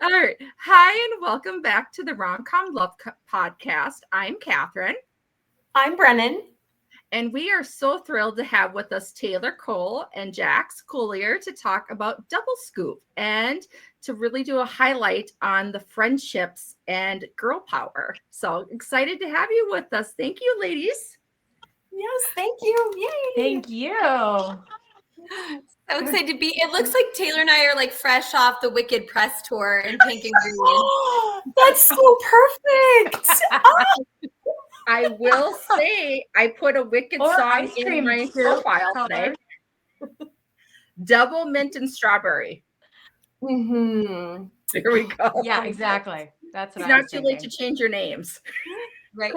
All right. Hi, and welcome back to the Rom-Com Podcast. I'm Catherine. I'm Brennan. And we are so thrilled to have with us Taylor Cole and Jax Collier to talk about Double Scoop and to really do a highlight on the friendships and girl power. So excited to have you with us. Thank you, ladies. Yes, thank you. Yay. Thank you. So excited to be. It looks like Taylor and I are like fresh off the Wicked press tour in pink and green. That's so perfect. I will say I put a Wicked song in my profile today. Double mint and strawberry. Mm-hmm. There we go. Yeah, exactly. That's what it's not too late to change your names. Right.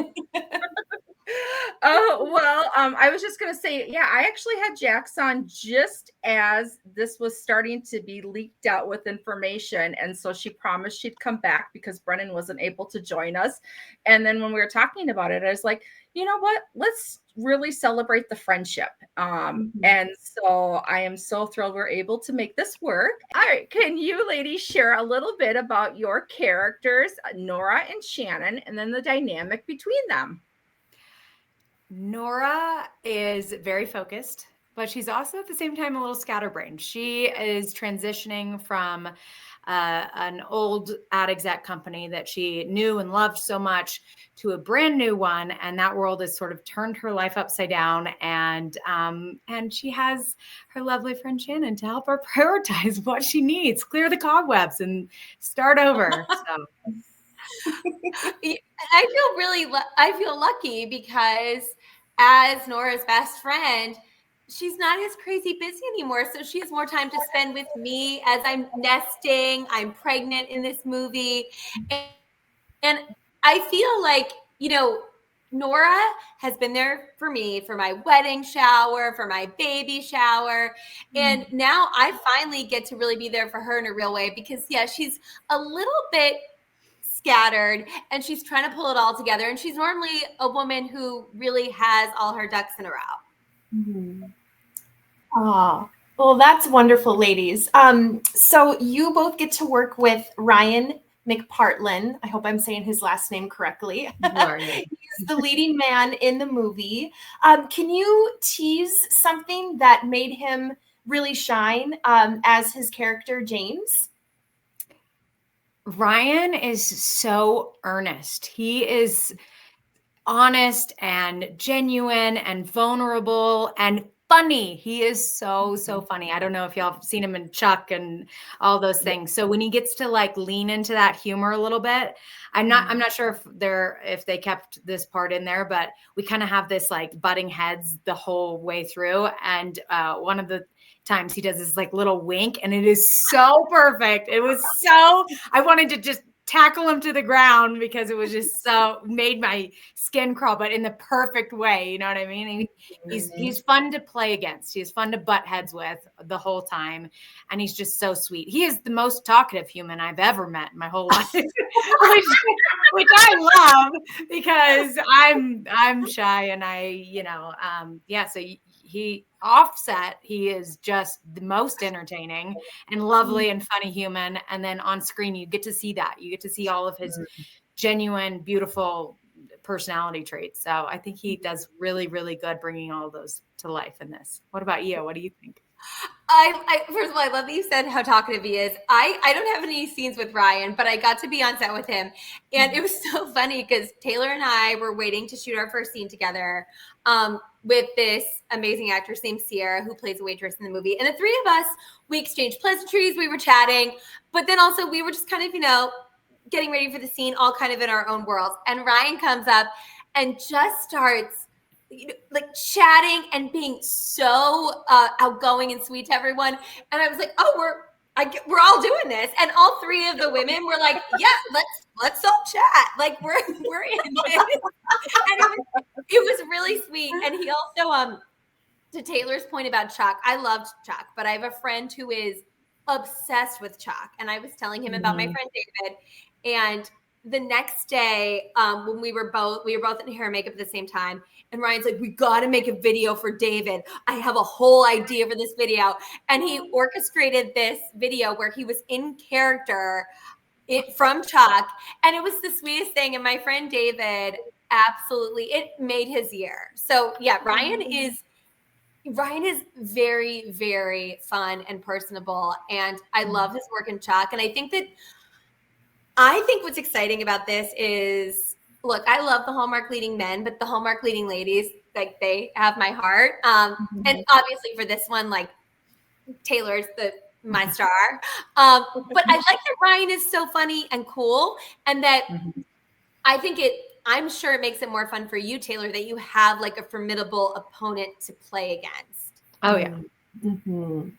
I was just going to say, I actually had Jax on just as this was starting to be leaked out with information. And so she promised she'd come back because Brennan wasn't able to join us. And then when we were talking about it, I was like, you know what? Let's really celebrate the friendship. And so I am so thrilled we're able to make this work. All right. Can you ladies share a little bit about your characters, Nora and Shannon, and then the dynamic between them? Nora is very focused, but she's also at the same time a little scatterbrained. She is transitioning from an old ad exec company that she knew and loved so much to a brand new one, and that world has sort of turned her life upside down. And she has her lovely friend Shannon to help her prioritize what she needs, clear the cobwebs, and start over. So. I feel lucky because as Nora's best friend, she's not as crazy busy anymore. So she has more time to spend with me as I'm nesting. I'm pregnant in this movie. And I feel like, Nora has been there for me for my wedding shower, for my baby shower. And now I finally get to really be there for her in a real way because, she's a little bit scattered and she's trying to pull it all together. And she's normally a woman who really has all her ducks in a row. Mm-hmm. Oh, well, that's wonderful, ladies. So you both get to work with Ryan McPartlin. I hope I'm saying his last name correctly. He's the leading man in the movie. Can you tease something that made him really shine as his character, James? Ryan is so earnest. He is honest and genuine and vulnerable and funny. He is so funny. I don't know if y'all have seen him in Chuck and all those things. So when he gets to like lean into that humor a little bit, I'm not sure if they kept this part in there, but we kind of have this like butting heads the whole way through. And one of the times he does this like little wink and it is so perfect. I wanted to just tackle him to the ground because it was just so made my skin crawl, but in the perfect way. You know what I mean? He's fun to play against. He's fun to butt heads with the whole time. And he's just so sweet. He is the most talkative human I've ever met in my whole life, which I love because I'm shy and so he offset, he is just the most entertaining and lovely and funny human. And then on screen, you get to see that. You get to see all of his genuine, beautiful personality traits. So I think he does really, really good bringing all of those to life in this. What about you? What do you think? I first of all, I love that you said how talkative he is. I don't have any scenes with Ryan, but I got to be on set with him. And it was so funny because Taylor and I were waiting to shoot our first scene together with this amazing actress named Sierra, who plays a waitress in the movie. And the three of us, we exchanged pleasantries, we were chatting, but then also we were just kind of, getting ready for the scene, all kind of in our own worlds. And Ryan comes up and just starts like chatting and being so outgoing and sweet to everyone. And I was like, we're all doing this. And all three of the women were like, yeah, let's all chat. Like we're in it. And it was really sweet. And he also, to Taylor's point about Chuck, I loved Chuck, but I have a friend who is obsessed with Chuck. And I was telling him about my friend David, and the next day, when we were both in hair and makeup at the same time, and Ryan's like, we got to make a video for David. I have a whole idea for this video. And he orchestrated this video where he was in character from Chuck. And it was the sweetest thing. And my friend David, absolutely, it made his year. So yeah, Ryan is very, very fun and personable. And I love his work in Chuck. And I think what's exciting about this is, look, I love the Hallmark leading men, but the Hallmark leading ladies, like, they have my heart. And obviously for this one, like, Taylor's my star. But I like that Ryan is so funny and cool, and that I'm sure it makes it more fun for you, Taylor, that you have like a formidable opponent to play against. Oh yeah. Mm-hmm.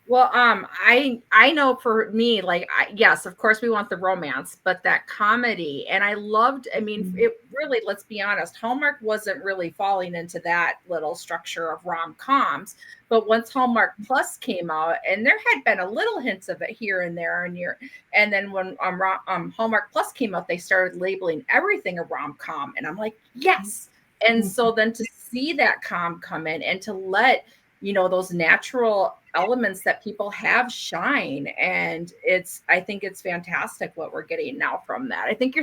Well, I know for me, like, yes, of course we want the romance, but that comedy, and I mean, it really, let's be honest, Hallmark wasn't really falling into that little structure of rom-coms, but once Hallmark Plus came out, and there had been a little hints of it here and there, and then when Hallmark Plus came out, they started labeling everything a rom-com, and I'm like, yes. And so then to see that come in and to let, you know, those natural elements that people have shine, and I think it's fantastic what we're getting now from that. I think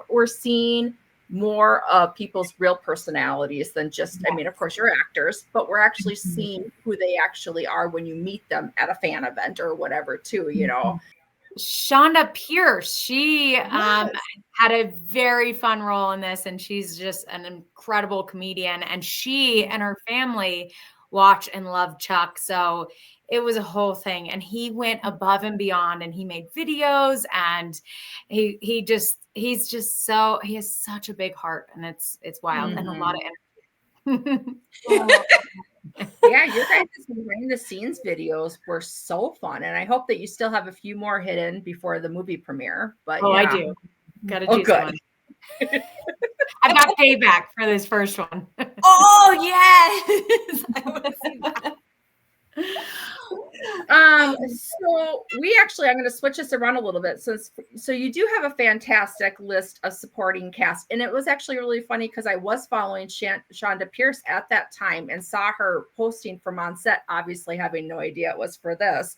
we're seeing more of people's real personalities than just, I mean, of course you're actors, but we're actually seeing who they actually are when you meet them at a fan event or whatever too, you know. Shonda Pierce, she had a very fun role in this, and she's just an incredible comedian, and she and her family watch and love Chuck. So it was a whole thing, and he went above and beyond, and he made videos, and he has such a big heart, and it's wild and a lot of energy. Yeah, your guys' behind the scenes videos were so fun, and I hope that you still have a few more hidden before the movie premiere. But I do. Gotta do one. I've got payback for this first one. Oh yes. I want to see that. So I'm going to switch this around a little bit. So you do have a fantastic list of supporting cast, and it was actually really funny because I was following Shonda Pierce at that time and saw her posting from on set, obviously having no idea it was for this.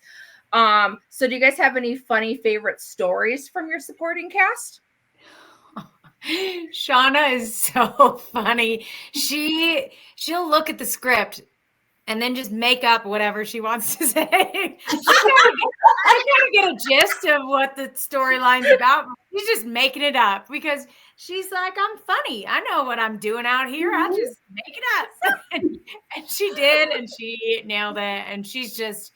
So do you guys have any funny favorite stories from your supporting cast? Shauna is so funny. She'll look at the script and then just make up whatever she wants to say. I kind of get a gist of what the storyline's about. She's just making it up because she's like, I'm funny. I know what I'm doing out here. I'll just make it up. And she did, and she nailed it. And she is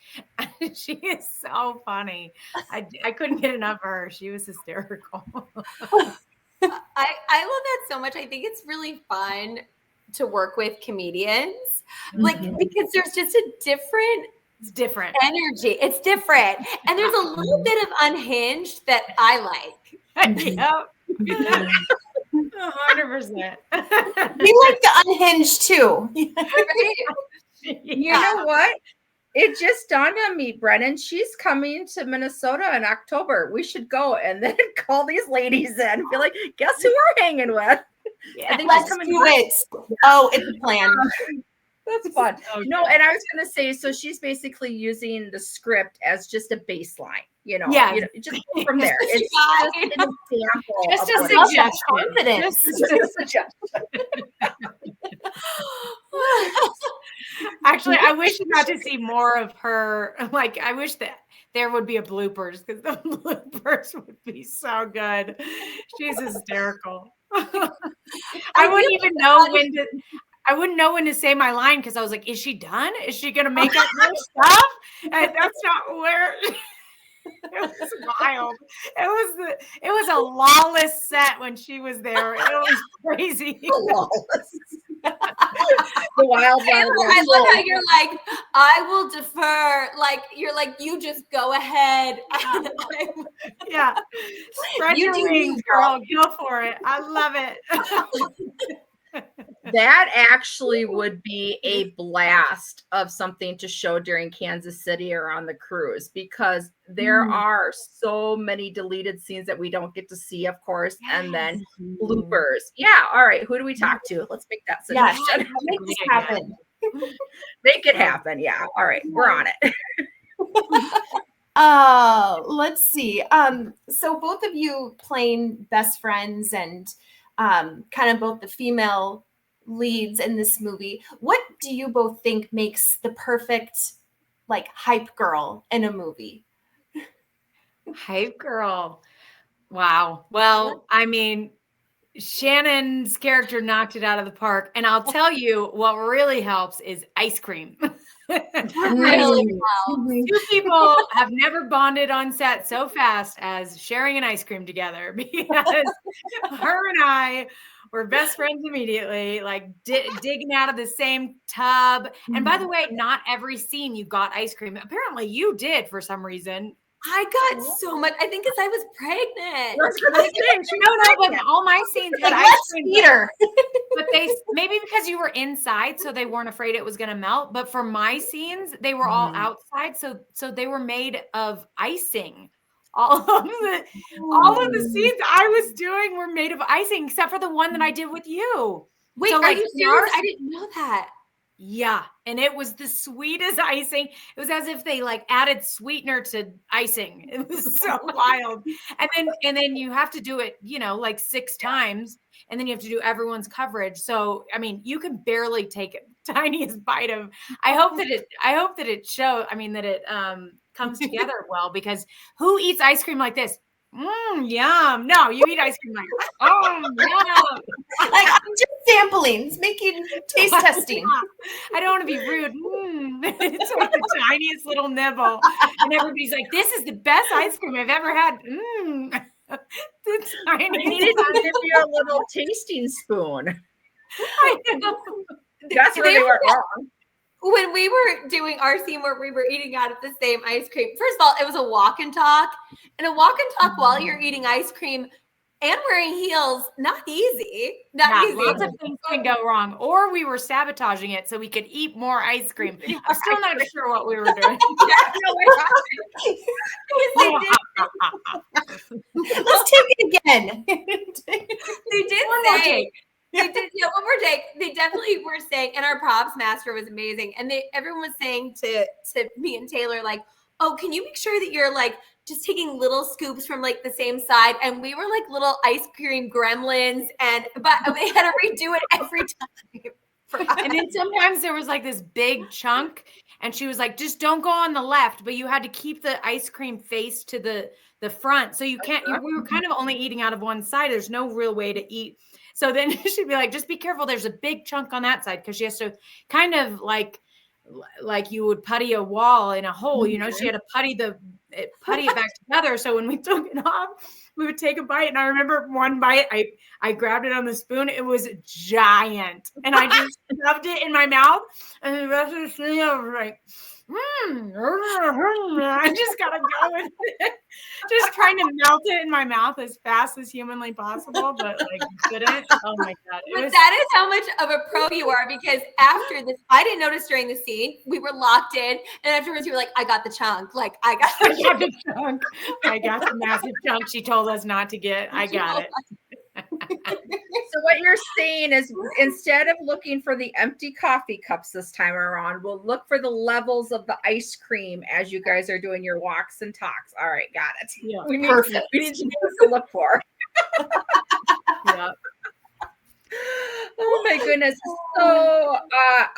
so funny. I couldn't get enough of her. She was hysterical. I love that so much. I think it's really fun to work with comedians, like, because there's just it's different energy. It's different. And there's a little bit of unhinged that I like. Yep. 100%. We like the unhinged too. You know what? It just dawned on me, Brennan. She's coming to Minnesota in October. We should go and then call these ladies in and be like, guess who we're hanging with? Yeah, I think let's do it. Oh, it's a plan. That's fun. No, and I was going to say, so she's basically using the script as just a baseline, you know, just go from there. It's just an example. Just a suggestion. Actually, I wish you got to see more of her. Like, I wish that there would be a bloopers, because the bloopers would be so good. She's hysterical. I wouldn't know when to say my line, because I was like, is she done? Is she going to make up more stuff? And that's not where... It was wild. It was a lawless set when she was there. It was crazy. Lawless. The wild one. I love how you're like, I will defer. Like, you're like, you just go ahead. Yeah. Spread your wings, girl. Go for it. I love it. That actually would be a blast of something to show during Kansas City or on the cruise, because there are so many deleted scenes that we don't get to see, of course, and then bloopers. Yeah. All right. Who do we talk to? Let's make that Yes, suggestion. make this happen. Make it happen. Yeah. All right. We're on it. Let's see. So both of you playing best friends and kind of both the female leads in this movie. What do you both think makes the perfect like hype girl in a movie? Hype girl. Wow. Well, I mean, Shannon's character knocked it out of the park. And I'll tell you what really helps is ice cream. Two people have never bonded on set so fast as sharing an ice cream together, because her and I were best friends immediately, like digging out of the same tub. And by the way, not every scene you got ice cream. Apparently you did for some reason. I got so much. I think because I was pregnant. No, but all my scenes had ice cream. Peter. But they maybe because you were inside, so they weren't afraid it was going to melt. But for my scenes, they were all outside, so they were made of icing. All of the scenes I was doing were made of icing, except for the one that I did with you. Wait, so, are you serious? I didn't know that. Yeah, and it was the sweetest icing. It was as if they like added sweetener to icing. It was so wild. And then you have to do it, like 6 times, and then you have to do everyone's coverage. So, I mean, you can barely take a tiniest bite of. I hope that it shows. I mean, that it comes together well, because who eats ice cream like this? Yum. No, you eat ice cream like, yum. Like, I'm just sampling, making taste testing. I don't want to be rude. It's like the tiniest little nibble. And everybody's like, this is the best ice cream I've ever had. The tiniest. I needed to give you a little tasting spoon. I know. That's where they went wrong. When we were doing our scene where we were eating out of the same ice cream, first of all, it was a walk and talk. And a walk and talk while you're eating ice cream and wearing heels, not easy. Not easy. Lots of things can go wrong. Or we were sabotaging it so we could eat more ice cream. I'm still not sure what we were doing. Let's take it again. They did say. They did, one more take. They definitely were saying, and our props master was amazing. And everyone was saying to me and Taylor, like, oh, can you make sure that you're like just taking little scoops from like the same side? And we were like little ice cream gremlins, but they had to redo it every time. And then sometimes there was like this big chunk, and she was like, just don't go on the left, but you had to keep the ice cream face to the front. So you can't, we were kind of only eating out of one side. There's no real way to eat. So then she'd be like, just be careful. There's a big chunk on that side, because she has to kind of like you would putty a wall in a hole, she had to putty it back together. So when we took it off, we would take a bite. And I remember one bite, I grabbed it on the spoon. It was giant. And I just shoved it in my mouth. And the rest of the thing, I was like, I just gotta go with it. Just trying to melt it in my mouth as fast as humanly possible, but like couldn't. Oh my god! That is how much of a pro you are, because after this, I didn't notice during the scene. We were locked in, and afterwards you were like, "I got the chunk." Like I got the chunk. I got the massive chunk she told us not to get. I got it. So what you're saying is, instead of looking for the empty coffee cups this time around, we'll look for the levels of the ice cream as you guys are doing your walks and talks. All right, got it. Yeah, we need to know what to look for. Yeah. Oh my goodness. So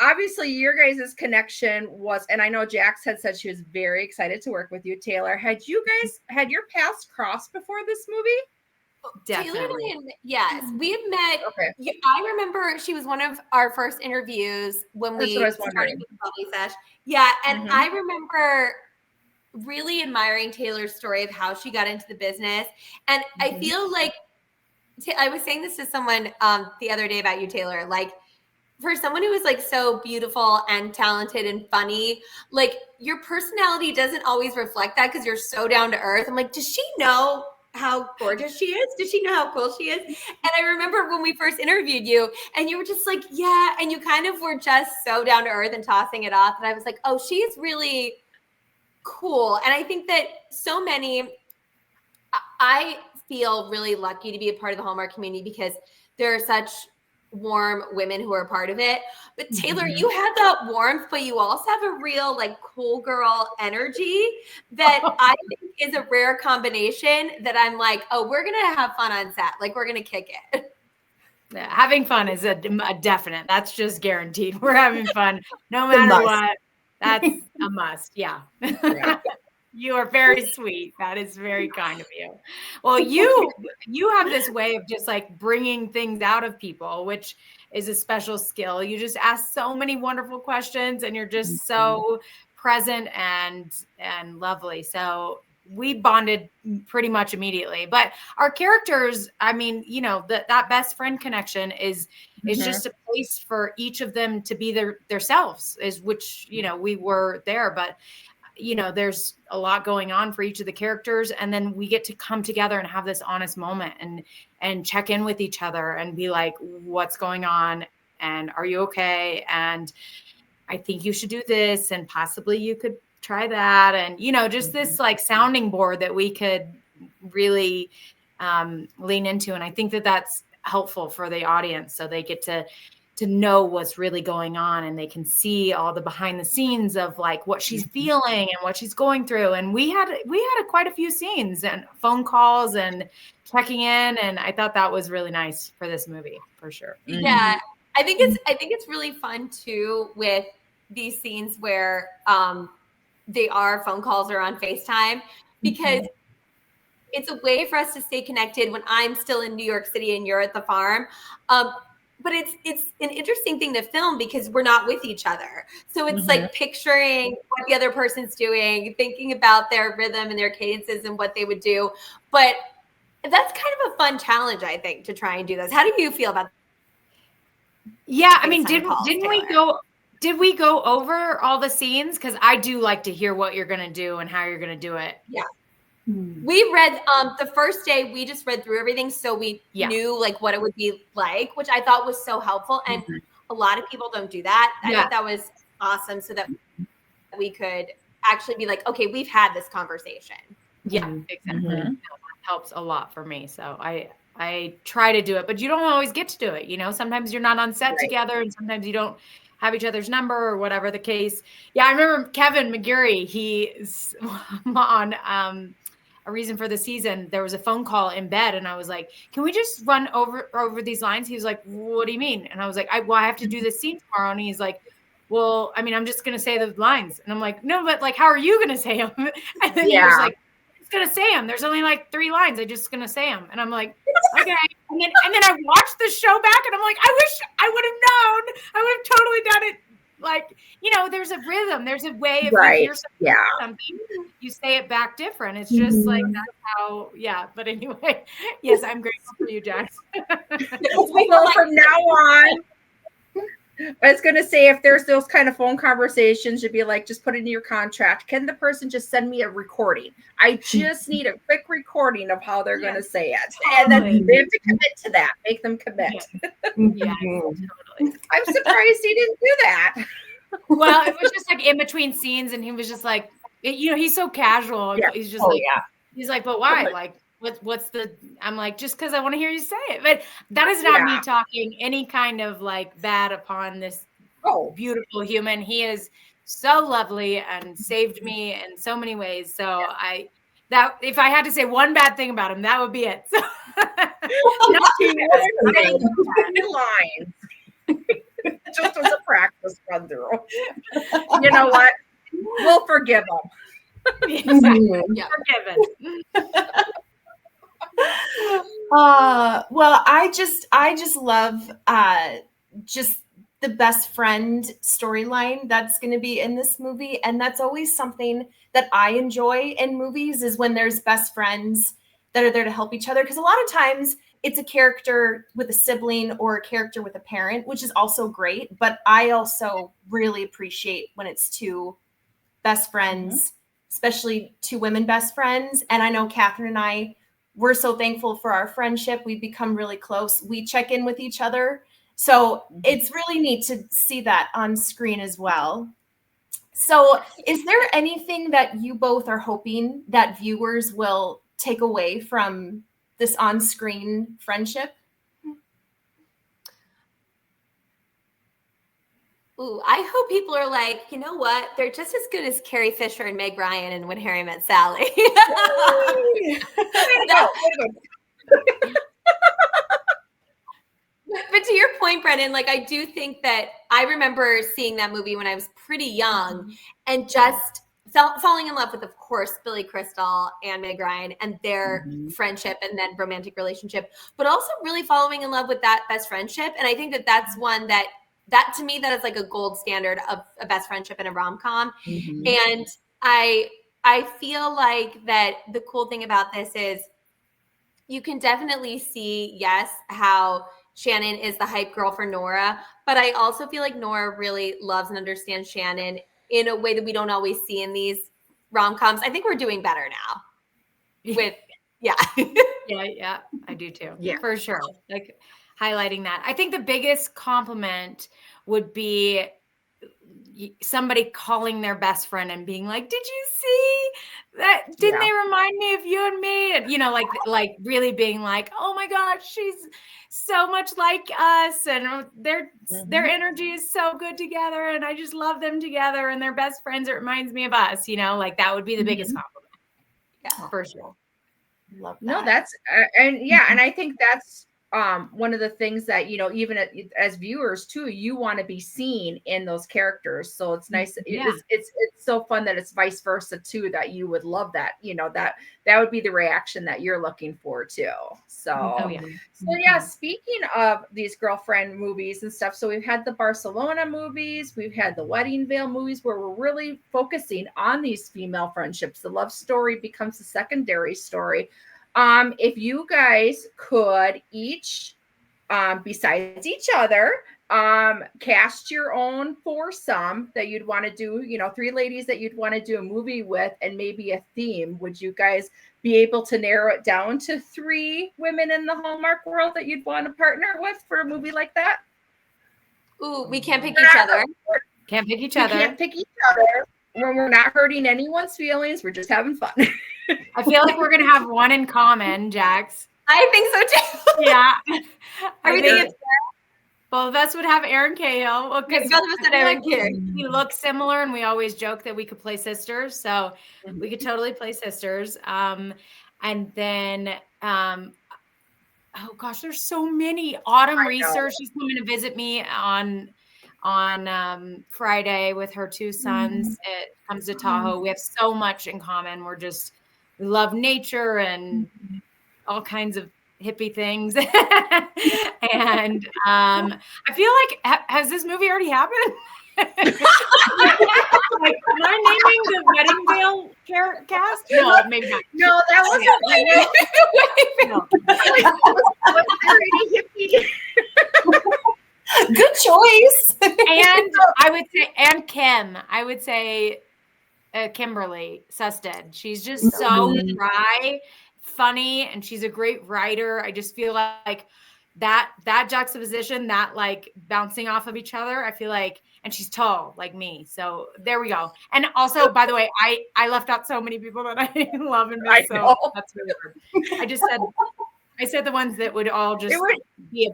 obviously your guys' connection was, and I know Jax had said she was very excited to work with you, Taylor. Had your paths crossed before this movie? Definitely. Yes, we have met. Okay. I remember she was one of our first interviews when we started the Collier sesh. Yeah, and I remember really admiring Taylor's story of how she got into the business. And I feel like I was saying this to someone the other day about you, Taylor. Like, for someone who is like so beautiful and talented and funny, like your personality doesn't always reflect that because you're so down to earth. I'm like, does she know how gorgeous she is? Does she know how cool she is? And I remember when we first interviewed you and you were just like, yeah. And you kind of were just so down to earth and tossing it off. And I was like, oh, she's really cool. And I think that so many, I feel really lucky to be a part of the Hallmark community because there are such warm women who are a part of it. But Taylor, you have that warmth, but you also have a real like cool girl energy that I think is a rare combination that I'm like, oh, we're going to have fun on set. Like we're going to kick it. Yeah, having fun is a definite. That's just guaranteed. We're having fun no matter what. That's a must. Yeah. You are very sweet. That is very kind of you. Well, you have this way of just like bringing things out of people, which is a special skill. You just ask so many wonderful questions and you're just so present and lovely. So we bonded pretty much immediately. But our characters, I mean, you know, that best friend connection is just a place for each of them to be their selves, is which, you know, we were there, but you know, there's a lot going on for each of the characters. And then we get to come together and have this honest moment and check in with each other and be like, what's going on? And are you okay? And I think you should do this. And possibly you could try that. And, you know, just this like sounding board that we could really lean into. And I think that that's helpful for the audience. So they get to know what's really going on and they can see all the behind the scenes of like what she's feeling and what she's going through. And we had quite a few scenes and phone calls and checking in. And I thought that was really nice for this movie for sure. Yeah. I think it's really fun too with these scenes where they are phone calls or on FaceTime because it's a way for us to stay connected when I'm still in New York City and you're at the farm. But it's an interesting thing to film because we're not with each other. So it's like picturing what the other person's doing, thinking about their rhythm and their cadences and what they would do. But that's kind of a fun challenge, I think, to try and do this. How do you feel about Yeah, I mean, did we go over all the scenes? Because I do like to hear what you're going to do and how you're going to do it. Yeah. We read the first day, we just read through everything. So we knew like what it would be like, which I thought was so helpful. And a lot of people don't do that. I thought that was awesome so that we could actually be like, okay, we've had this conversation. Yeah, exactly. That helps a lot for me. So I try to do it, but you don't always get to do it. You know, sometimes you're not on set together and sometimes you don't have each other's number or whatever the case. Yeah, I remember Kevin McGarry, he's on A Reason for the Season. There was a phone call in bed and I was like, can we just run over these lines? He was like, what do you mean? And I was like, I have to do this scene tomorrow. And he's like, well, I mean, I'm just going to say the lines. And I'm like, no, but like, how are you going to say them? And then he was like, going to say them. There's only like 3 lines. I'm just going to say them. And I'm like, okay. And then I watched the show back and I'm like, I wish I would have known. I would have totally done it. Like, you know, there's a rhythm. There's a way of like, you're something, you say it back different. It's just like, that's how, But anyway, yes, I'm grateful for you, Jax. Well, from now on, I was going to say, if there's those kind of phone conversations, you'd be like, just put it in your contract. Can the person just send me a recording? I just need a quick recording of how they're going to say it. And then they have to commit to that. Make them commit. Yeah, totally. I'm surprised he didn't do that. Well, it was just like in between scenes and he was just like, you know, he's so casual. Yeah. He's just he's like, but why? Like, what's the, I'm like, just because I want to hear you say it. But that is not me talking any kind of like bad upon this beautiful human. He is so lovely and saved me in so many ways. So that if I had to say one bad thing about him, that would be it. So, lines. Just as a practice run through. You know what? We'll forgive him. Exactly. Forgiven. Well, I just love just the best friend storyline that's going to be in this movie. And that's always something that I enjoy in movies, is when there's best friends that are there to help each other. Because a lot of times it's a character with a sibling or a character with a parent, which is also great. But I also really appreciate when it's 2 best friends, especially 2 women best friends. And I know Catherine and I we're so thankful for our friendship. We've become really close. We check in with each other. So it's really neat to see that on screen as well. So is there anything that you both are hoping that viewers will take away from this on-screen friendship? Ooh, I hope people are like, you know what? They're just as good as Carrie Fisher and Meg Ryan and When Harry Met Sally. But to your point, Brennan, like I do think that I remember seeing that movie when I was pretty young and just falling in love with, of course, Billy Crystal and Meg Ryan and their friendship and then romantic relationship, but also really falling in love with that best friendship. And I think that that's one that to me, that is like a gold standard of a best friendship in a rom-com. And I feel like that the cool thing about this is you can definitely see, yes, how Shannon is the hype girl for Nora, but I also feel like Nora really loves and understands Shannon in a way that we don't always see in these rom-coms. I think we're doing better now with, yeah, I do too. Yeah, for sure. Like highlighting that. I think the biggest compliment would be somebody calling their best friend and being like, did you see that? Didn't they remind me of you and me? And, you know, like really being like, oh my gosh, she's so much like us. And their energy is so good together. And I just love them together and they're best friends. It reminds me of us, you know, like that would be the biggest compliment. Yeah, for sure. Love that. No, that's, and I think that's, one of the things that, you know, even as viewers too, you want to be seen in those characters. So it's nice. It's so fun that it's vice versa too, that you would love that, you know, that would be the reaction that you're looking for too. So, speaking of these girlfriend movies and stuff, so we've had the Barcelona movies, we've had the Wedding Veil movies, where we're really focusing on these female friendships. The love story becomes a secondary story. If you guys could each, besides each other, cast your own foursome that you'd want to do, you know, 3 ladies that you'd want to do a movie with and maybe a theme, would you guys be able to narrow it down to 3 women in the Hallmark world that you'd want to partner with for a movie like that? Ooh, we can't pick each other. Can't pick each We other. can't pick each other. We're not hurting anyone's feelings. We're just having fun. I feel like we're going to have one in common, Jax. I think so too. Yeah. Everything is both of us would have Erin Cahill. both of us had Erin Cahill. We look similar and we always joke that we could play sisters. So we could totally play sisters. And then, oh gosh, there's so many. Autumn Research, she's coming to visit me on Friday with her 2 sons. It comes to Tahoe. We have so much in common. We love nature and all kinds of hippie things. And I feel like, has this movie already happened? Like, am I naming the Wedding Veil cast? No, maybe not. No, that wasn't hippie. Good choice. And I would say Kimberly Susted. She's just so dry, funny, and she's a great writer. I just feel like that juxtaposition, that like bouncing off of each other, I feel like, and she's tall like me. So there we go. And also, by the way, I left out so many people that I love and miss. So that's really hard. I said the ones that would all just be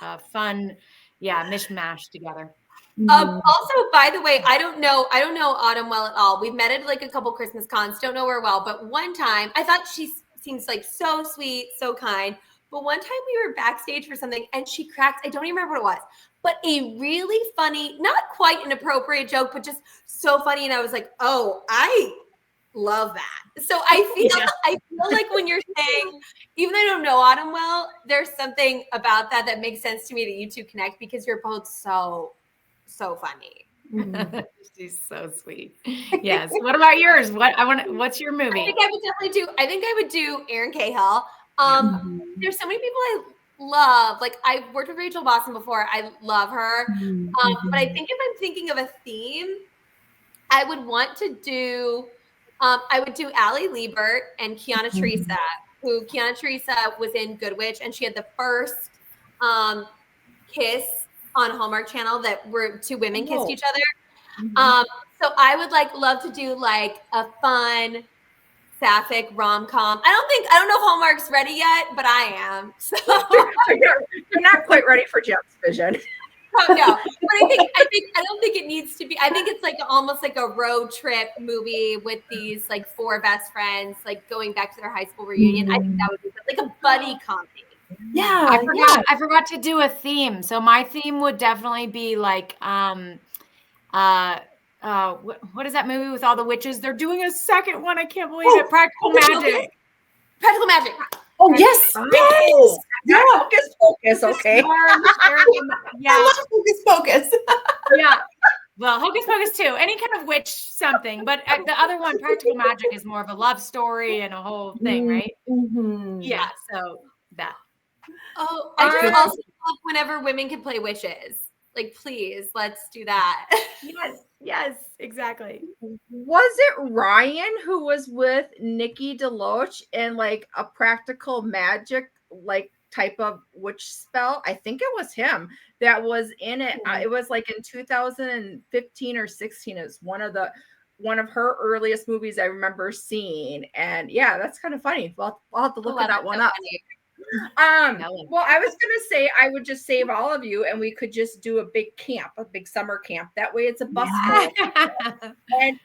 a fun, mishmash together. Also, by the way, I don't know Autumn well at all. We've met at like a couple Christmas cons, don't know her well, but one time I thought she seems like so sweet, so kind. But one time we were backstage for something and she cracked, I don't even remember what it was, but a really funny, not quite an appropriate joke, but just so funny. And I was like, oh, I love that. So I feel like when you're saying, even though I don't know Autumn well, there's something about that makes sense to me that you two connect because you're both so funny. She's so sweet. Yes. What about yours? What's your movie? I think I would do Erin Cahill. There's so many people I love. Like I've worked with Rachel Boston before. I love her. But I think if I'm thinking of a theme, I would want to do I would do Allie Liebert and Kiana Teresa who Keanu Teresa was in Good Witch, and she had the first kiss on Hallmark Channel that where two women kissed each other. Mhm. So I would love to do like a fun sapphic rom-com. I don't know if Hallmark's ready yet, but I am. So You're not quite ready for Jeff's vision. no, but I don't think it needs to be. I think it's like almost like a road trip movie with these like four best friends like going back to their high school reunion. I think that would be like a buddy comedy. Yeah, I forgot to do a theme. So my theme would definitely be like what is that movie with all the witches? They're doing a second one. I can't believe it. Practical Magic. Practical Magic. Oh yes, Yes. Yeah. Hocus Pocus. Okay. Yeah. I love Hocus Pocus. Yeah. Well, Hocus Pocus too. Any kind of witch something, but the other one, Practical Magic, is more of a love story and a whole thing, right? Mm-hmm. Yeah. So that. Oh, I just also love whenever women can play witches. Like, please, let's do that. Yes, exactly. Was it Ryan who was with Nikki DeLoach in like a Practical Magic like type of witch spell? I think it was him that was in it. It was like in 2015 or 16. It was one of her earliest movies I remember seeing. And yeah, that's kind of funny. Well, I'll have to look at that one up. Funny. Well, I was gonna say I would just save all of you and we could just do a big camp, a big summer camp. That way it's a bus full of people.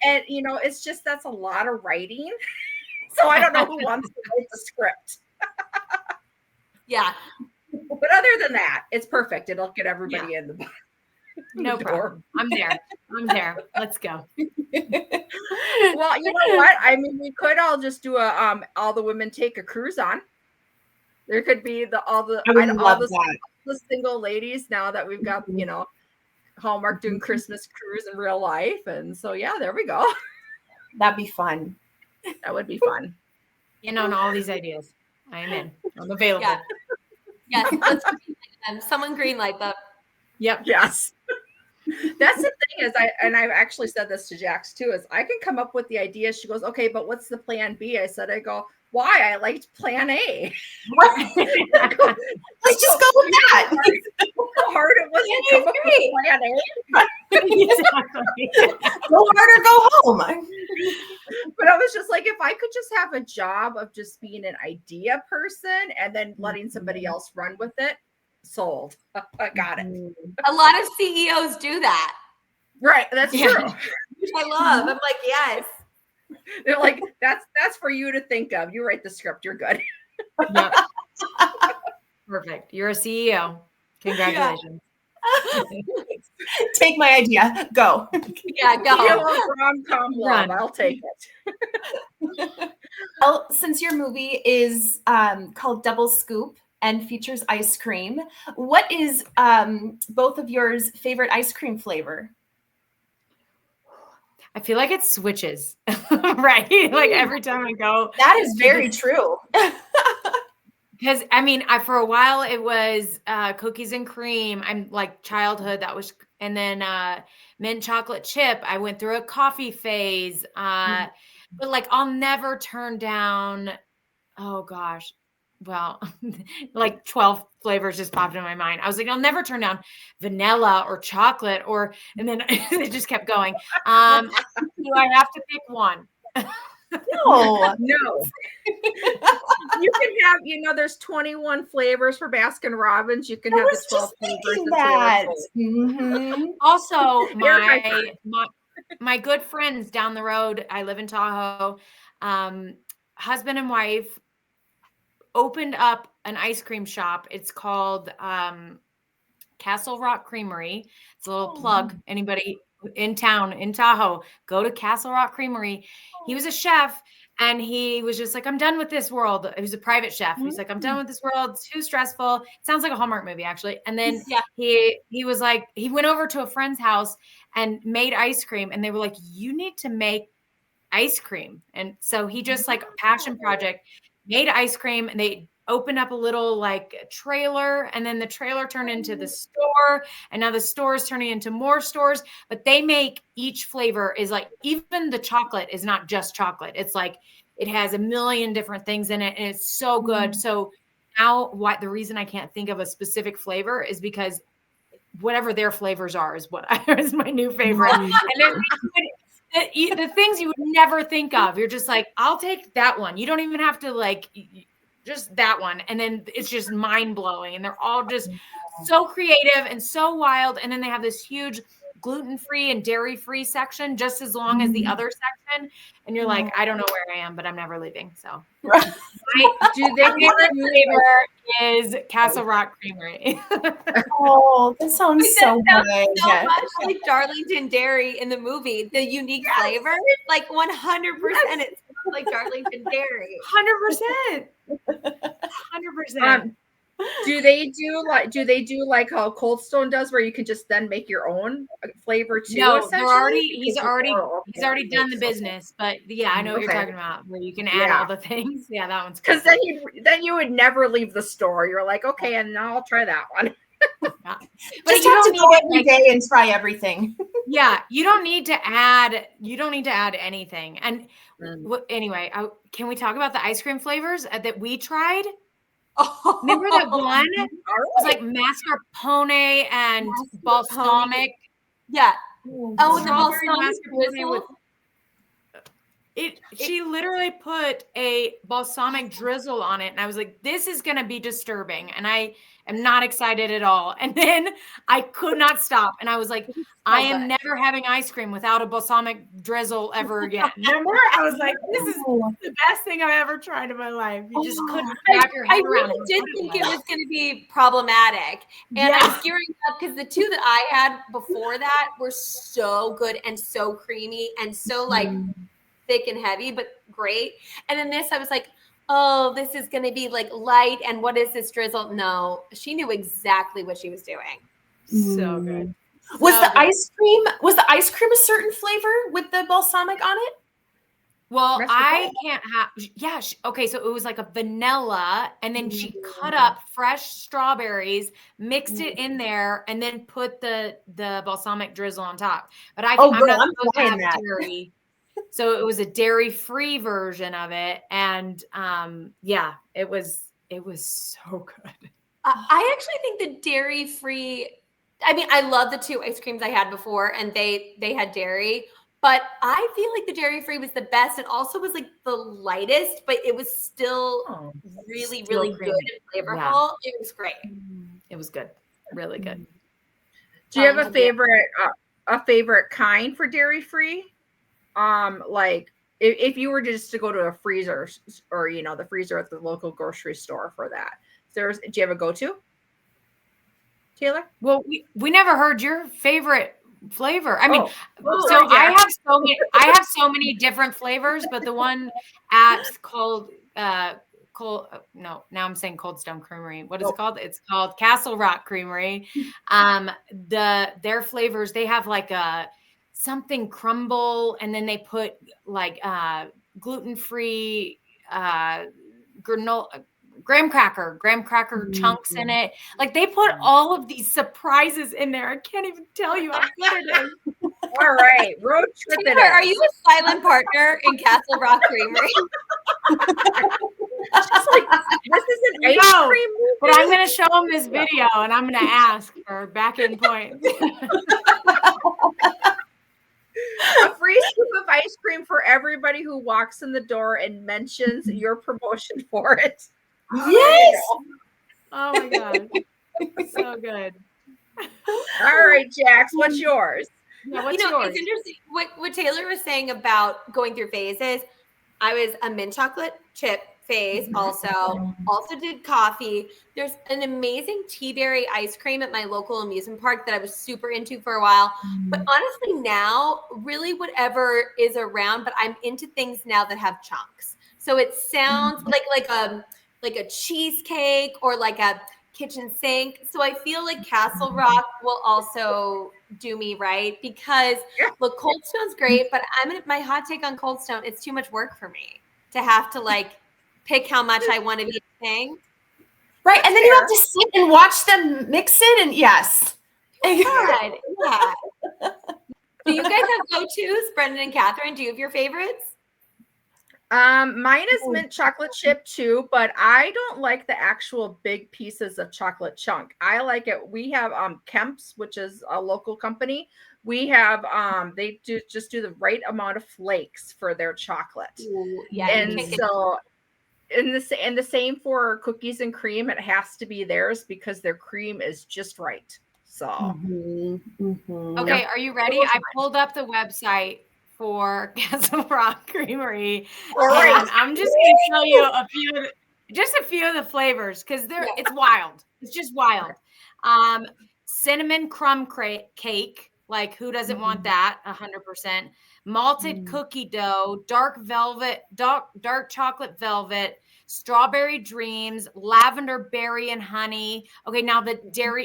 And you know, it's just that's a lot of writing. So I don't know who wants to write the script. Yeah. But other than that, it's perfect. It'll get everybody in the No problem. I'm there. Let's go. Well, you know what? I mean, we could all just do a all the women take a cruise on. There could be all the single ladies now that we've got, you know, Hallmark doing Christmas cruise in real life. And so, yeah, there we go. That'd be fun. That would be fun. In on all these ideas. I am in. I'm available. Yeah. Yes. Let's greenlight them. Someone greenlight them. Yep. Yes. That's the thing is I've actually said this to Jax too, is I can come up with the idea. She goes, okay, but what's the plan B? I go, why? I liked plan A. Let's just go with that. How hard it was to come up with plan A. Exactly. Go hard or go home. But I was just like, if I could just have a job of just being an idea person and then letting somebody else run with it, sold. I got it. A lot of CEOs do that. Right. That's true. Which I love. I'm like, yes. They're like, that's for you to think of. You write the script. You're good. Yep. Perfect. You're a CEO. Congratulations. Yeah. Take my idea. Go. Yeah, go. Rom-Com love. I'll take it. Well, since your movie is called Double Scoop and features ice cream, what is both of yours favorite ice cream flavor? I feel like it switches, right? Like every time I go. That is very true. Because I mean, for a while it was cookies and cream. I'm like childhood. That was, and then mint chocolate chip. I went through a coffee phase. But like I'll never turn down. Oh gosh. Well, like 12 flavors just popped in my mind. I was like, I'll never turn down vanilla or chocolate and then it just kept going. Do I have to pick one? No. You can have, there's 21 flavors for Baskin Robbins. You can have the 12 flavors. That. Mm-hmm. Also, my good friends down the road, I live in Tahoe, husband and wife opened up an ice cream shop. It's called Castle Rock Creamery. It's a little plug. Anybody in town in Tahoe, go to Castle Rock Creamery. He was a chef and he was just like, I'm done with this world. He was a private chef. He's like, I'm done with this world. It's too stressful. It sounds like a Hallmark movie, actually. And then he was like, he went over to a friend's house and made ice cream. And they were like, you need to make ice cream. And so he just like a passion project, made ice cream, and they opened up a little like trailer, and then the trailer turned into the store, and now the store is turning into more stores. But they make each flavor is like, even the chocolate is not just chocolate. It's like it has a million different things in it, and it's so good. So now the reason I can't think of a specific flavor is because whatever their flavors are is what is my new favorite. And the things you would never think of, you're just like, I'll take that one. You don't even have to like just that one. And then it's just mind blowing. And they're all just so creative and so wild. And then they have this huge gluten-free and dairy-free section, just as long as the other section. And you're like, I don't know where I am, but I'm never leaving. So my favorite flavor is Castle Rock Creamery. Oh, that sounds so good. So much like Darlington Dairy in the movie, the unique flavor, like 100%. It smells like Darlington Dairy. 100%. 100%. Do they do like how Cold Stone does, where you can just then make your own flavor too? No, essentially? he's already done the business. But yeah, I know what you're talking about, where you can add all the things. Yeah, that one's because then you would never leave the store. You're like, okay, and now I'll try that one. But just you have to go every day and try everything. Yeah, you don't need to add anything. And anyway, can we talk about the ice cream flavors that we tried? Remember that one? It was like mascarpone and balsamic. Yeah. Oh, the balsamic drizzle. She literally put a balsamic drizzle on it, and I was like, this is going to be disturbing, and I am not excited at all. And then I could not stop, and I was like, I am never having ice cream without a balsamic drizzle ever again. Remember? I was like, this is the best thing I've ever tried in my life. You just couldn't wrap your head around it. I really did think it was going to be problematic, and I was gearing up because the two that I had before that were so good and so creamy and so like thick and heavy, but great. And then this, I was like, oh, this is going to be like light. And what is this drizzle? No, she knew exactly what she was doing. So good. Was the ice cream a certain flavor with the balsamic on it? Well, I can't have, okay. So it was like a vanilla, and then she cut up fresh strawberries, mixed it in there, and then put the balsamic drizzle on top. But I'm not supposed to have dairy. So it was a dairy-free version of it. And it was so good. I actually think the dairy-free, I mean, I love the two ice creams I had before, and they had dairy, but I feel like the dairy-free was the best, and also was like the lightest, but it was still really, really good and flavorful. Yeah. It was great. It was good. Really good. Do you have a favorite kind for dairy-free? Like if you were just to go to a freezer or, the freezer at the local grocery store for that, do you have a go-to, Taylor? Well, we never heard your favorite flavor. I mean, I have so many different flavors, but the one called now I'm saying Cold Stone Creamery. What is it called? It's called Castle Rock Creamery. Their flavors, they have like something crumble, and then they put like gluten-free graham cracker chunks in it. Like they put all of these surprises in there. I can't even tell you how good it is. All right, road trip. Taylor, are you a silent partner in Castle Rock Creamery? Just like, this is an ice cream movie. But I'm going to show them this video, and I'm going to ask for back-end points. A free scoop of ice cream for everybody who walks in the door and mentions your promotion for it. Yes. Oh my God. So good. All right, Jax, what's yours? Yeah, what's yours? It's interesting what Taylor was saying about going through phases. I was a mint chocolate chip phase also did coffee. There's an amazing tea berry ice cream at my local amusement park that I was super into for a while. But honestly now, really whatever is around, but I'm into things now that have chunks. So it sounds like a cheesecake or like a kitchen sink. So I feel like Castle Rock will also do me right, because look, Cold Stone's great, but my hot take on Cold Stone, it's too much work for me to have to like pick how much I want to be a thing. Right. And then you have to sit and watch them mix it. And yes. God, yeah. Do you guys have go-tos, Brendan and Catherine? Do you have your favorites? Mine is mint chocolate chip too, but I don't like the actual big pieces of chocolate chunk. I like it. We have Kemp's, which is a local company. We have they just do the right amount of flakes for their chocolate. Ooh, yeah, and so and the same for cookies and cream. It has to be theirs because their cream is just right. So Okay, are you ready? I pulled up the website for Castle Rock Creamery. And I'm just gonna tell you a few of the flavors because it's wild. It's just wild. Cinnamon crumb cake. Like, who doesn't want that? 100%. Malted cookie dough, dark chocolate velvet, strawberry dreams, lavender berry and honey. Okay, now the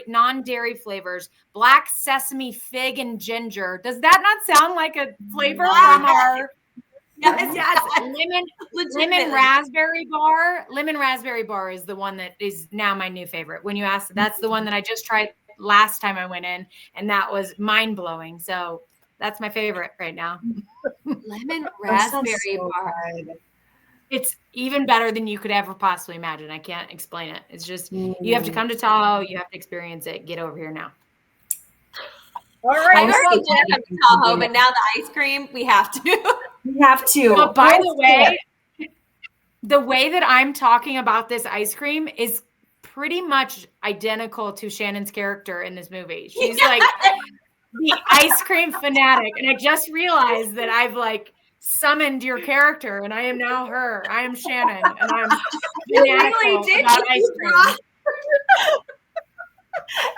non-dairy flavors: black sesame, fig, and ginger. Does that not sound like a flavor from our? Yes. Lemon raspberry bar. Lemon raspberry bar is the one that is now my new favorite. When you asked, that's the one that I just tried last time I went in, and that was mind blowing. So that's my favorite right now. Lemon raspberry bar. It's even better than you could ever possibly imagine. I can't explain it. It's just you have to come to Tahoe. You have to experience it. Get over here now. All right. I already did come to Tahoe, but now the ice cream, we have to. We have to. But by the way that I'm talking about this ice cream is pretty much identical to Shannon's character in this movie. She's like the ice cream fanatic. And I just realized that I've like summoned your character and I am now her. I am Shannon and I'm fanatical about ice cream.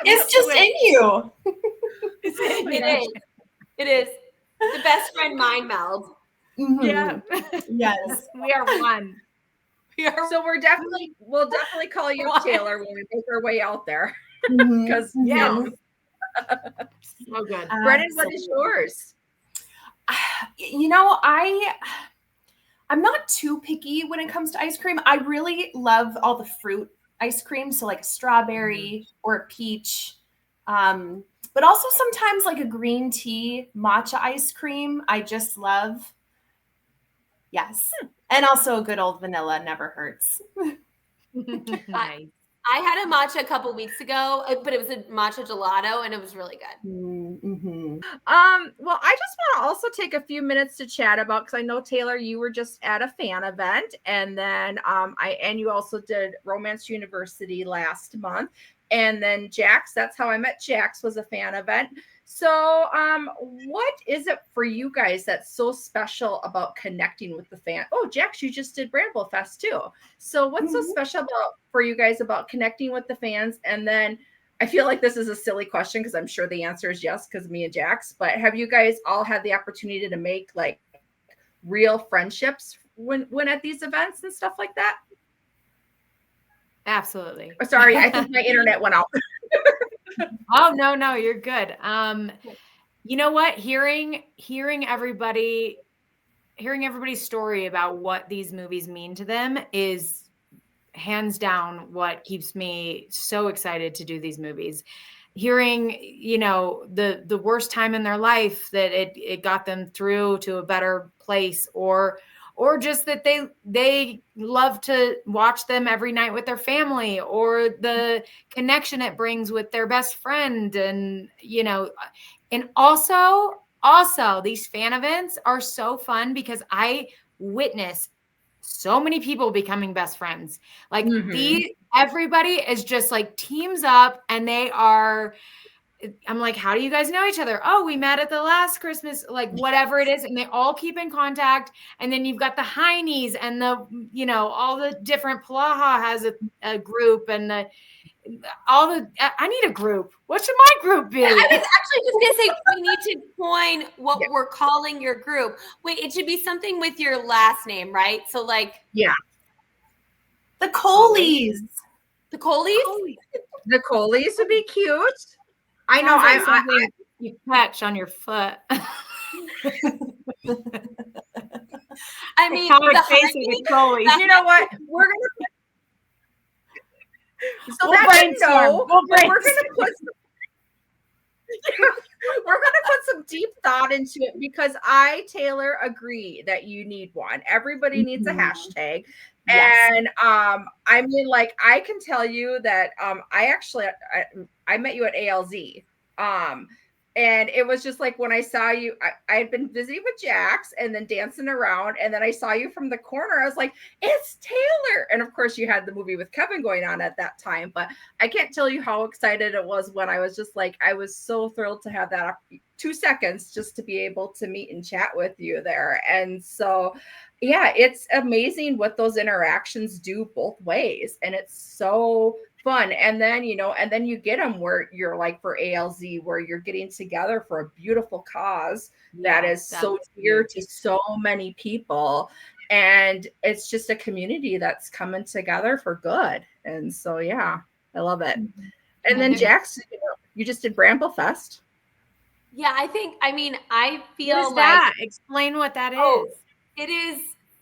It's just in you. It is. The best friend mind meld. Mm-hmm. Yeah. Yes. We are one. So we'll definitely call you Taylor when we make our way out there. Because so good. Brennan, what is yours? You know, I'm not too picky when it comes to ice cream. I really love all the fruit ice cream, so like a strawberry or a peach, but also sometimes like a green tea matcha ice cream. I just love. Yes, and also a good old vanilla never hurts. Nice. I had a matcha a couple weeks ago, but it was a matcha gelato, and it was really good. Mm-hmm. Well, I just want to also take a few minutes to chat about, because I know, Taylor, you were just at a fan event, and then and you also did Romance University last month, and then Jax, that's how I met Jax, was a fan event. So what is it for you guys that's so special about connecting with the fan? Oh, Jax, you just did Bramble Fest too. So what's so special for you guys about connecting with the fans? And then I feel like this is a silly question because I'm sure the answer is yes, because me and Jax, but have you guys all had the opportunity to make like real friendships when at these events and stuff like that? Absolutely. Oh, sorry, I think my internet went out. Oh, no, you're good. You know what? Hearing everybody's story about what these movies mean to them is hands down what keeps me so excited to do these movies. Hearing, you know, the worst time in their life that it got them through to a better place, or just that they love to watch them every night with their family, or the connection it brings with their best friend. And, you know, and also these fan events are so fun because I witness so many people becoming best friends. Like everybody is just like teams up, and I'm like, how do you guys know each other? Oh, we met at the last Christmas, like whatever it is. And they all keep in contact. And then you've got the Heinies and all the different, Plaha has a group, and I need a group. What should my group be? I was actually just going to say, we need to coin what we're calling your group. Wait, it should be something with your last name, right? So like. Yeah. The Collies. The Collies? The Collies would be cute. I know. I you catch on your foot. I mean, the face of the Collies. You know what? So that you know, We'll but we're gonna put we're gonna put some deep thought into it because I, Taylor, agree that you need one. Everybody needs a hashtag. Yes. And I mean, like, I can tell you that I met you at ALZ. And it was just like when I saw you, I had been busy with Jax and then dancing around, and then I saw you from the corner. I was like, it's Taylor. And of course, you had the movie with Kevin going on at that time. But I can't tell you how excited it was when I was just like, I was so thrilled to have that 2 seconds just to be able to meet and chat with you there. And so, yeah, it's amazing what those interactions do both ways. And it's so fun. And then, and then you get them where you're like for ALZ, where you're getting together for a beautiful cause that is so dear to so many people. And it's just a community that's coming together for good. And so, yeah, I love it. And then Jax, you just did Bramble Fest. Yeah, I feel what is that? Explain what that is. It is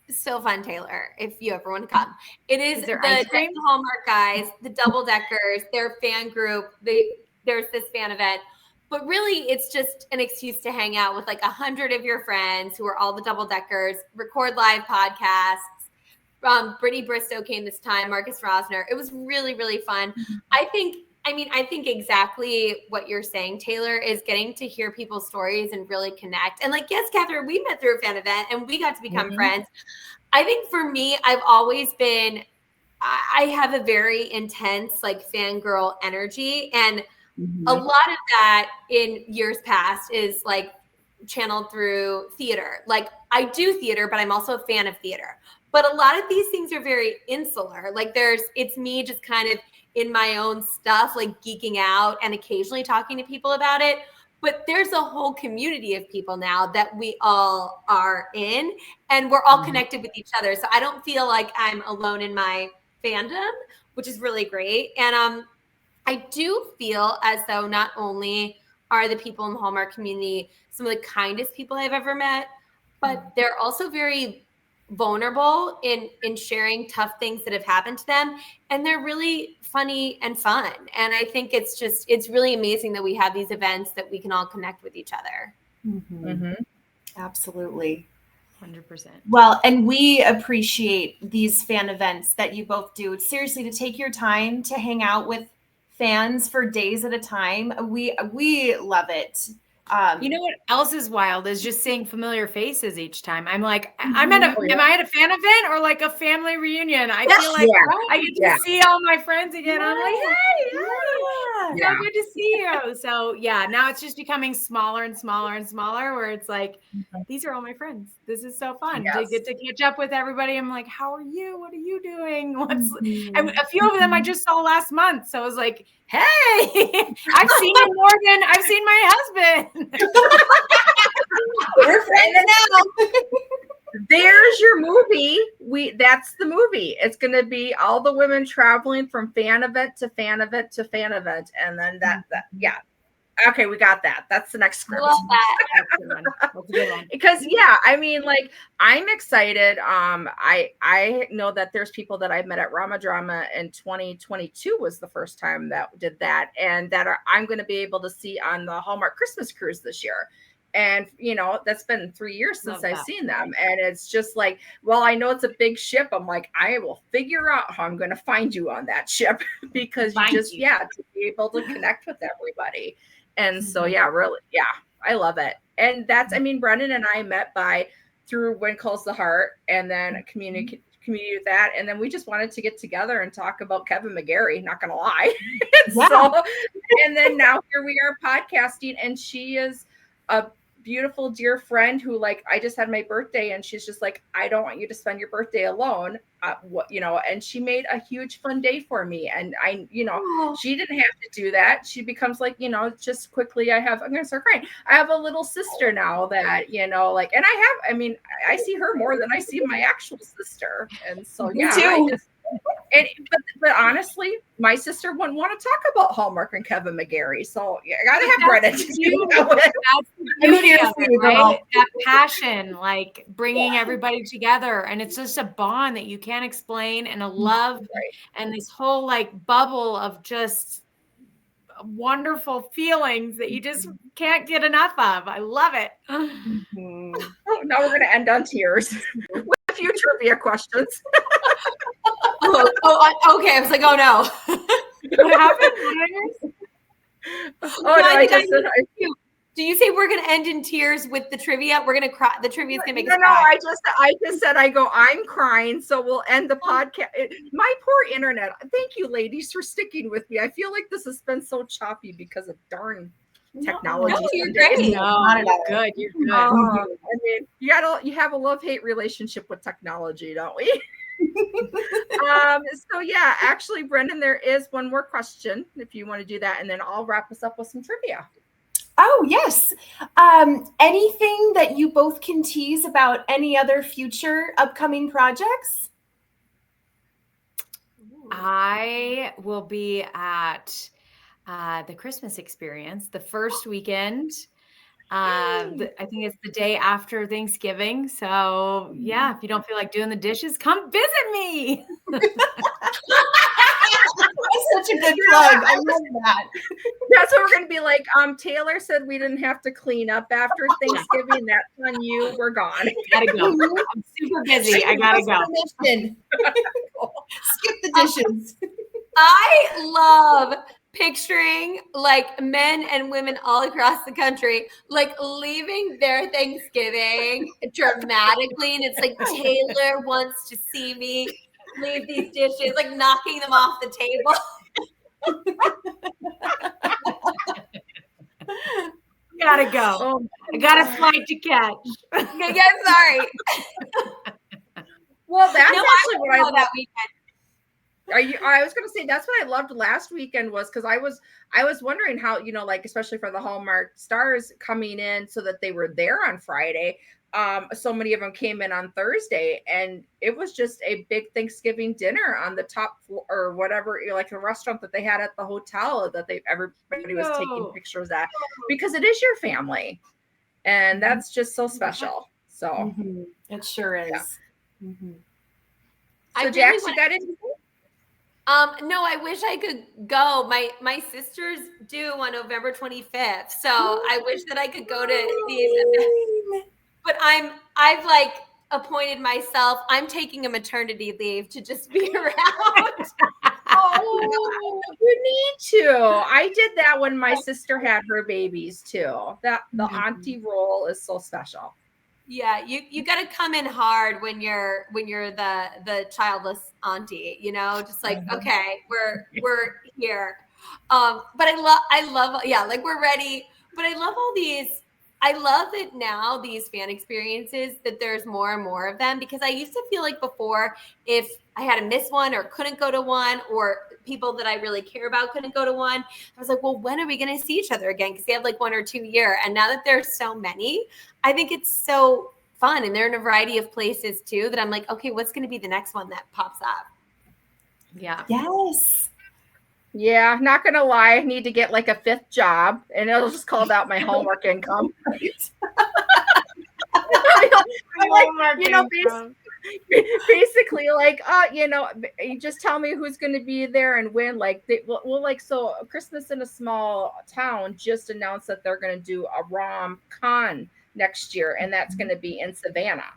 so fun, Taylor, if you ever want to come. It is there the Hallmark guys, the double deckers, their fan group. There's this fan event, but really it's just an excuse to hang out with like 100 of your friends who are all the double deckers, record live podcasts. Brittany Bristow came this time, Marcus Rosner. It was really, really fun. I think exactly what you're saying, Taylor, is getting to hear people's stories and really connect. And like, yes, Catherine, we met through a fan event and we got to become friends. I think for me, I have a very intense like fangirl energy. And a lot of that in years past is like channeled through theater. Like I do theater, but I'm also a fan of theater. But a lot of these things are very insular. Like it's me just kind of in my own stuff, like geeking out and occasionally talking to people about it. But there's a whole community of people now that we all are in, and we're all connected with each other. So I don't feel like I'm alone in my fandom, which is really great. And I do feel as though not only are the people in the Hallmark community some of the kindest people I've ever met, but they're also very vulnerable in sharing tough things that have happened to them, and they're really funny and fun. And I think it's really amazing that we have these events that we can all connect with each other. Absolutely. 100%. Well, and we appreciate these fan events that you both do. Seriously, to take your time to hang out with fans for days at a time, we love it. You know what else is wild is just seeing familiar faces each time. I'm like, am I at a fan event or like a family reunion? I feel like I get to see all my friends again. I'm like, hey, so good to see you. So yeah, now it's just becoming smaller and smaller and smaller, where it's like, these are all my friends. This is so fun to get to catch up with everybody. I'm like, how are you? What are you doing? And a few of them I just saw last month. So I was like, hey, I've seen you more than I've seen my husband. We're friends now. There's your movie. That's the movie. It's going to be all the women traveling from fan event to fan event to fan event, and then that Okay, we got that. That's the next script. I love that. That's a good one. Because I mean, like, I'm excited. I know that there's people that I met at Rama Drama in 2022 was the first time that did that, and that I'm going to be able to see on the Hallmark Christmas Cruise this year. And that's been 3 years since I've seen them, and it's just like, well, I know it's a big ship. I'm like, I will figure out how I'm going to find you on that ship because to be able to connect with everybody. And so, really, I love it. And that's, I mean, Brendan and I met through When Calls the Heart, and then community with that. And then we just wanted to get together and talk about Kevin McGarry, not going to lie. And then now here we are podcasting, and she is a beautiful, dear friend who, like, I just had my birthday, and she's just like, I don't want you to spend your birthday alone. And she made a huge fun day for me. And she didn't have to do that. She becomes like, just quickly, I'm going to start crying. I have a little sister now that, and I see her more than I see my actual sister. And so, Me too. but honestly, my sister wouldn't want to talk about Hallmark and Kevin McGarry. So I gotta have Brennan to do that with. That's the beauty of it, right? That passion, like bringing everybody together, and it's just a bond that you can't explain, and a love, and this whole like bubble of just wonderful feelings that you just can't get enough of. I love it. Mm-hmm. Oh, now we're gonna end on tears with a few trivia questions. Okay. I was like, oh no. What happened? I think do you say we're gonna end in tears with the trivia? We're gonna cry. The trivia is gonna make us cry. I just said I'm crying, so we'll end the podcast. My poor internet. Thank you, ladies, for sticking with me. I feel like this has been so choppy because of darn technology. No, you're great. No, you're good. You're good. I mean, you have a love-hate relationship with technology, don't we? So yeah, actually, Brendan, there is one more question if you want to do that, and then I'll wrap us up with some trivia. Oh, yes. Anything that you both can tease about any other future upcoming projects? I will be at the Christmas Experience the first weekend. I think it's the day after Thanksgiving. So yeah, if you don't feel like doing the dishes, come visit me. That's such a good plug. I love that. That's what we're going to be like. Taylor said we didn't have to clean up after Thanksgiving. That's on you. We're gone. Gotta go. I'm super busy. I gotta go. Skip the dishes. I love picturing like men and women all across the country, like leaving their Thanksgiving dramatically. And it's like, Taylor wants to see me leave these dishes, like knocking them off the table. Gotta go. Oh, I got a flight to catch. Yeah, sorry. Well, that's actually what I love that weekend. I was going to say that's what I loved last weekend was because I was wondering how, like, especially for the Hallmark stars coming in so that they were there on Friday. So many of them came in on Thursday, and it was just a big Thanksgiving dinner on the top floor or whatever, like a restaurant that they had at the hotel that everybody was taking pictures at, because it is your family, and that's just so special. So it sure is. Yeah. So Jax, you got anything? No, I wish I could go. My sisters do on November 25th, so I wish that I could go to these events. But I've like appointed myself. I'm taking a maternity leave to just be around. Oh, you need to. I did that when my sister had her babies too. That the auntie role is so special. Yeah, you got to come in hard when you're the childless auntie, just like, okay, we're here. But I love yeah, like we're ready. But I love all these. I love that now these fan experiences, that there's more and more of them, because I used to feel like before, if I had to miss one or couldn't go to one, or people that I really care about couldn't go to one, I was like, well, when are we going to see each other again? Because they have like 1 or 2 a year. And now that there's so many, I think it's so fun. And they're in a variety of places too, that I'm like, okay, what's going to be the next one that pops up? Yeah. Yes. Yeah, not gonna lie, I need to get like a 5th job, and it'll just call out my Hallmark income. Basically, like, you just tell me who's going to be there and when. Like, so Christmas in a Small Town just announced that they're going to do a Rom-Con next year, and that's going to be in Savannah,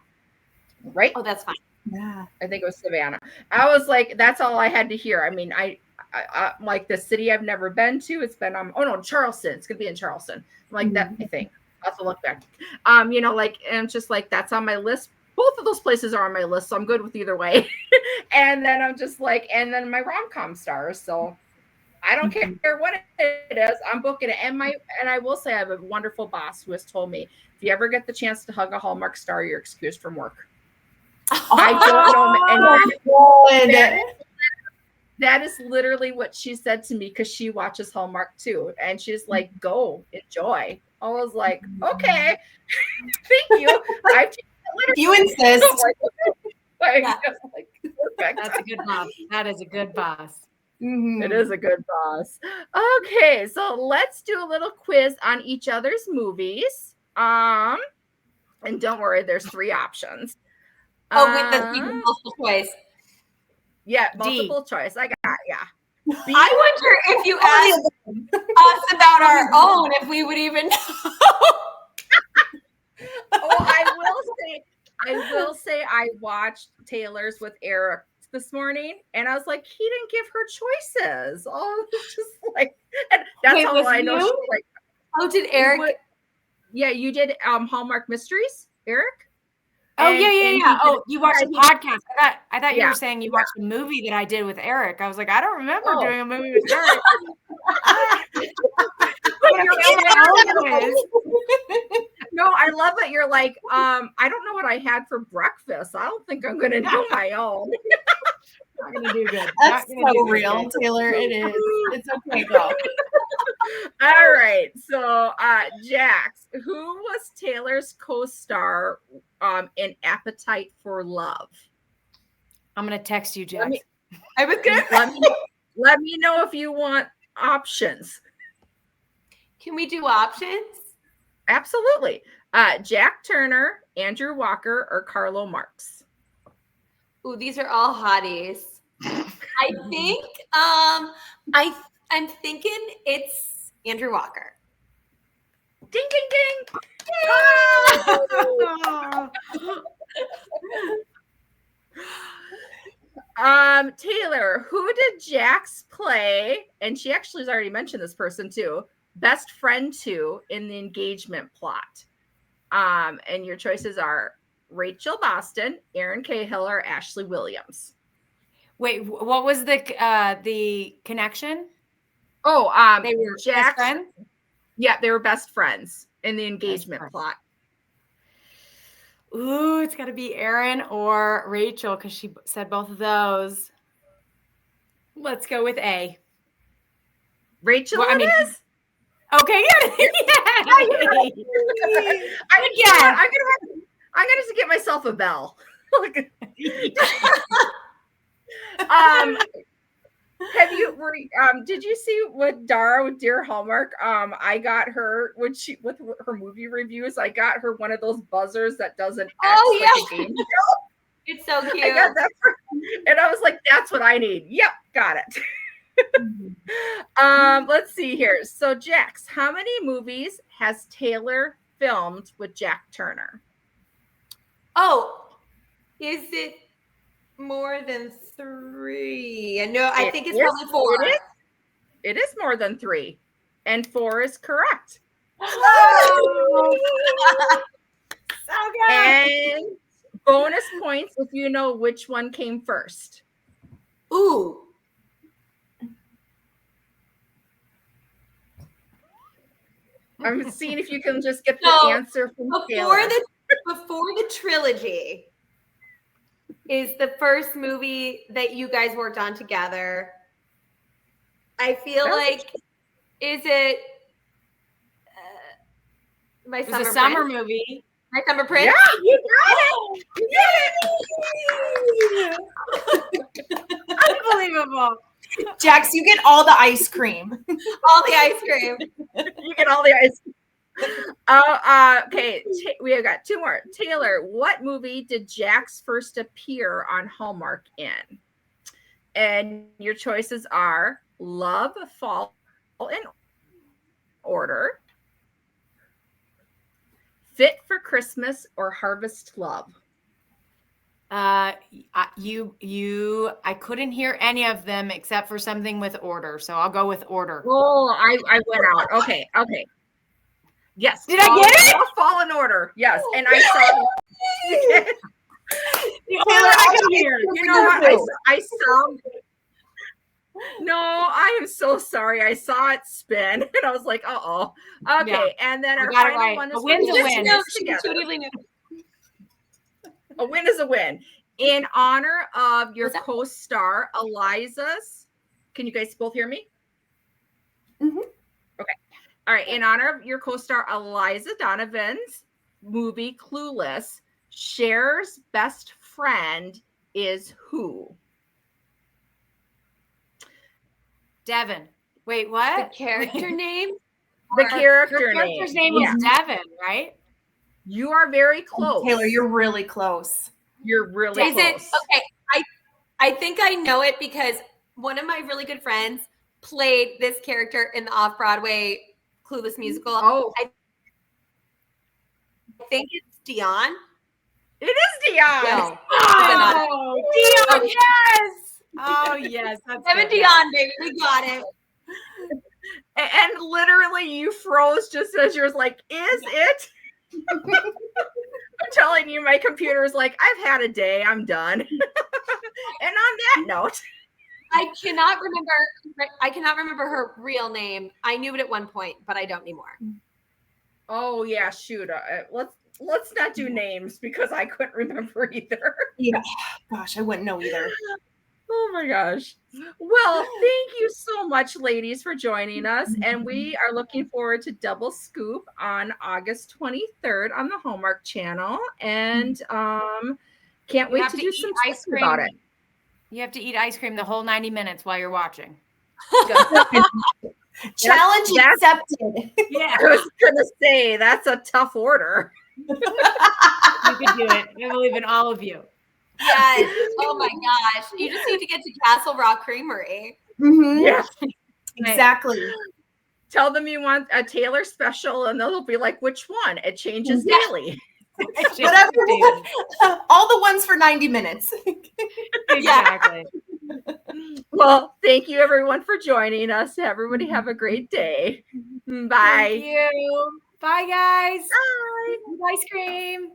right? Oh, that's fine. Yeah, I think it was Savannah. I was like, that's all I had to hear. I mean, I like the city I've never been to. It's been Charleston. It's gonna be in Charleston. I'm like that. I think I'll have to look back. And it's just like that's on my list. Both of those places are on my list, so I'm good with either way. And then I'm just like, and then my rom-com stars. So I don't care what it is. I'm booking it. And I will say I have a wonderful boss who has told me, if you ever get the chance to hug a Hallmark star, you're excused from work. I don't know. That is literally what she said to me, because she watches Hallmark too. And she's like, go, enjoy. I was like, okay, thank you. You insist. Perfect. That's a good boss. That is a good boss. Mm-hmm. It is a good boss. Okay, so let's do a little quiz on each other's movies. And don't worry, there's 3 options. Oh, with the multiple choice. Yeah, multiple choice. I got I wonder if you asked us about our own, if we would even know. I will say I watched Taylor's with Eric this morning, and I was like, he didn't give her choices. Oh, it's just like, and that's all I know. She's like, oh, did Eric? Yeah, you did Hallmark Mysteries, Eric. Oh, yeah. Oh, you watched a podcast. I thought you were saying you watched a movie that I did with Eric. I was like, I don't remember doing a movie with Eric. No, I love it. You're like, I don't know what I had for breakfast. I don't think I'm gonna do my own. Not gonna do good. That's so real, Taylor. It is. It's okay, girl. All right. So Jax, who was Taylor's co-star in Appetite for Love? I'm gonna text you, Jax. I was gonna let me know if you want options. Can we do options? Absolutely. Jack Turner, Andrew Walker, or Carlo Marx? Ooh, these are all hotties. I think I'm thinking it's Andrew Walker. Ding ding ding. Taylor, who did Jax play? And she actually has already mentioned this person too. Best friend to in the engagement plot. And your choices are Rachel Boston, Erin Cahill, or Ashley Williams. Wait, what was the connection? Oh, they were Jax, best friends? Yeah, they were best friends in the engagement plot. Ooh, it's got to be Erin or Rachel because she said both of those. Let's go with A. Rachel, well, is. Okay, yeah. I'm gonna get myself a bell. Did you see what Dara with Dear Hallmark? I got her with her movie reviews. I got her one of those buzzers that doesn't. Oh yeah, it's so cute. I got that and I was like, that's what I need. Yep, got it. Let's see here. So, Jax, how many movies has Taylor filmed with Jack Turner? Oh, is it more than 3? No, I think it's probably 4. It is more than 3, and 4 is correct. Oh. So good. And bonus points if you know which one came first. Ooh. I'm seeing if you can just get the answer from before the trilogy is the first movie that you guys worked on together. I feel is it My Summer Prince? It was a summer movie. My Summer Prince? Yeah, you got it. You did it. Unbelievable. Jax, you get all the ice cream. All the ice cream. You get all the ice cream. Okay, we have got 2 more. Taylor, what movie did Jax first appear on Hallmark in? And your choices are Love, Fall in Order, Fit for Christmas, or Harvest Love. I couldn't hear any of them except for something with order, so I'll go with order. Oh, I went out. Okay. Yes. Did I get it? Fall in Order. Yes, and I saw. Taylor, I can hear. You know what? I saw. No, I am so sorry. I saw it spin, and I was like, "Uh-oh." Okay, yeah. And then our final one is a win's a win. A win is a win. In honor of your co-star, Eliza's. Can you guys both hear me? Mm-hmm. Okay. All right. In honor of your co-star, Eliza Donovan's movie Clueless, Cher's best friend is who? Devin. Wait, The what? character name? The Or- character Your character's name. name Yeah. was Devin, right? You are very close. Taylor, you're really close. You're really Is it close. okay? I think I know it because one of my really good friends played this character in the off-Broadway Clueless musical. Oh, I think it's Dion. it is Dion. No. Oh, Dion, Okay. yes. Oh, yes. That's Devin good. Dion, baby. We got it. And literally you froze just as yours like, is it? I'm telling you, my computer is like, I've had a day, I'm done. And on that note, I cannot remember her real name. I knew it at one point, but I don't anymore. oh yeah, shoot. Let's not do names because I couldn't remember either. Yeah. Gosh, I wouldn't know either. Oh my gosh. Well, thank you so much, ladies, for joining us. And we are looking forward to Double Scoop on August 23rd on the Hallmark Channel. And can't wait to do some ice tweets about it. You have to eat ice cream the whole 90 minutes while you're watching. Challenge That's- accepted. Yeah. I was gonna say that's a tough order. You can do it. I believe in all of you. Yes. Oh my gosh. You just need to get to Castle Rock Creamery. Mhm. Yeah. Exactly. Tell them you want a Taylor special, and they'll be like, which one? It changes Yeah. daily. Whatever. All the ones for 90 minutes. Exactly. Well, thank you everyone for joining us. Everybody have a great day. Bye. Thank you. Bye, guys. Bye. Eat ice cream.